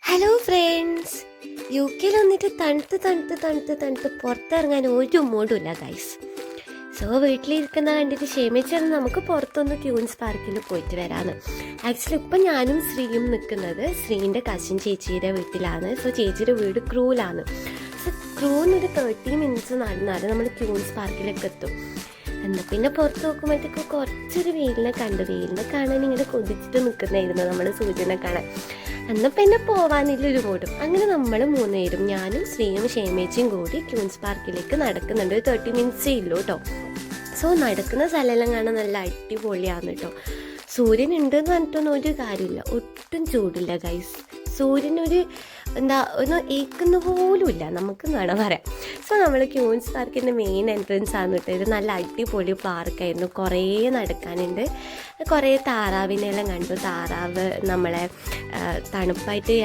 Hello friends, UK വന്നിട്ട് തണുത്ത് പുറത്തിറങ്ങാൻ ഒരു മൂടുമില്ല ഗൈസ്. സോ വീട്ടിലിരിക്കുന്ന കണ്ടിട്ട് ക്ഷമിച്ചാൽ നമുക്ക് പുറത്തൊന്ന് ക്യൂൻസ് പാർക്കിൽ പോയിട്ട് വരാമെന്ന്. ആക്ച്വലി ഇപ്പം ഞാനും ശ്രീയും നിൽക്കുന്നത് ശ്രീൻ്റെ കസിൻ ചേച്ചിയുടെ വീട്ടിലാണ്. സോ ചേച്ചിയുടെ വീട് ക്രൂവിലാണ്. സോ ക്രൂവിനൊരു 30 മിനിറ്റ്സ് നടന്നാൽ നമ്മൾ ക്യൂൻസ് പാർക്കിലേക്ക് എത്തും. എന്നാൽ പിന്നെ പുറത്ത് നോക്കുമ്പോഴത്തേക്ക് കുറച്ചൊരു വെയിലിനെ കാണാൻ ഇങ്ങനെ കൊതിച്ചിട്ട് നിൽക്കുന്നതായിരുന്നു നമ്മൾ സൂര്യനെ കാണാൻ. എന്നാൽ പിന്നെ പോവാനില്ലൊരു മൂടും. അങ്ങനെ നമ്മൾ മൂന്നുപേരും, ഞാനും ശ്രീയും ക്ഷേമേച്ചിയും കൂടി ക്യൂൻസ് പാർക്കിലേക്ക് നടക്കുന്നുണ്ട്. ഒരു 30 മിനിറ്റ്സേ ഉള്ളൂ കേട്ടോ. സോ നടക്കുന്ന സ്ഥലമെല്ലാം കാണാൻ നല്ല അടിപൊളിയാണ് കേട്ടോ. സൂര്യൻ ഉണ്ടെന്ന് പറഞ്ഞിട്ടൊന്നും ഒരു കാര്യമില്ല, ഒട്ടും ചൂടില്ല ഗൈസ്. സൂര്യനൊരു ഒന്ന് ഏക്കുന്ന പോലും ഇല്ല, നമുക്ക് വേണം പറയാം. സോ നമ്മൾ ക്യൂൻസ് പാർക്കിൻ്റെ മെയിൻ എൻട്രൻസ് ആണ് കേട്ടോ. ഇത് നല്ല അടിപൊളി പാർക്കായിരുന്നു. കുറേ നടക്കാനുണ്ട്. കുറേ താറാവിനെല്ലാം കണ്ടു. താറാവ് നമ്മളെ തണുപ്പായിട്ട്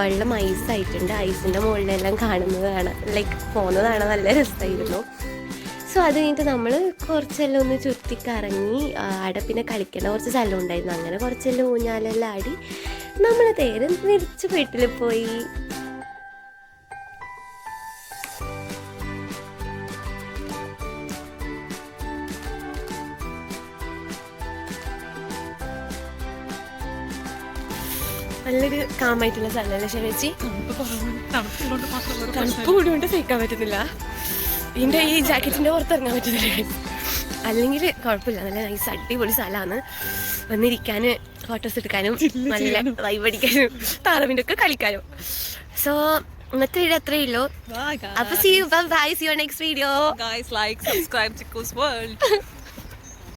വെള്ളം ഐസായിട്ടുണ്ട്. ഐസിൻ്റെ മുകളിലെല്ലാം കാണുന്നത് കാണാൻ പോകുന്നതാണ് നല്ല രസമായിരുന്നു. സോ അത് കഴിഞ്ഞിട്ട് നമ്മൾ കുറച്ചെല്ലാം ഒന്ന് ചുറ്റിക്കറങ്ങി. അവിടെ പിന്നെ കളിക്കേണ്ട കുറച്ച് സ്ഥലം ഉണ്ടായിരുന്നു. അങ്ങനെ കുറച്ചെല്ലാം ഊഞ്ഞാലെല്ലാം ആടി നമ്മൾ നേരെ തിരിച്ച് വീട്ടിൽ പോയി. നല്ലൊരു കാമായിട്ടുള്ള സ്ഥലമല്ലേ ക്ഷമിച്ച്. തണുപ്പ് കൂടിക്കൊണ്ട് സഹിക്കാൻ പറ്റുന്നില്ല. ഇതിൻ്റെ ഈ ജാക്കറ്റിൻ്റെ പുറത്തിറങ്ങാൻ പറ്റുന്നില്ല. അല്ലെങ്കിൽ കുഴപ്പമില്ല, നല്ല നൈസ് അടിപൊളി സ്ഥലമാണ്. വന്നിരിക്കാൻ, ഫോട്ടോസ് എടുക്കാനും, നല്ല വൈബ് അടിക്കാനും, താറാവിൻ്റെ ഒക്കെ കളിക്കാനും. സോ ഇന്നത്തെ വീഡിയോ അത്രയേ ഉള്ളൂ. അപ്പോൾ see you, bye, see you next video. Guys, like, subscribe to Coos World.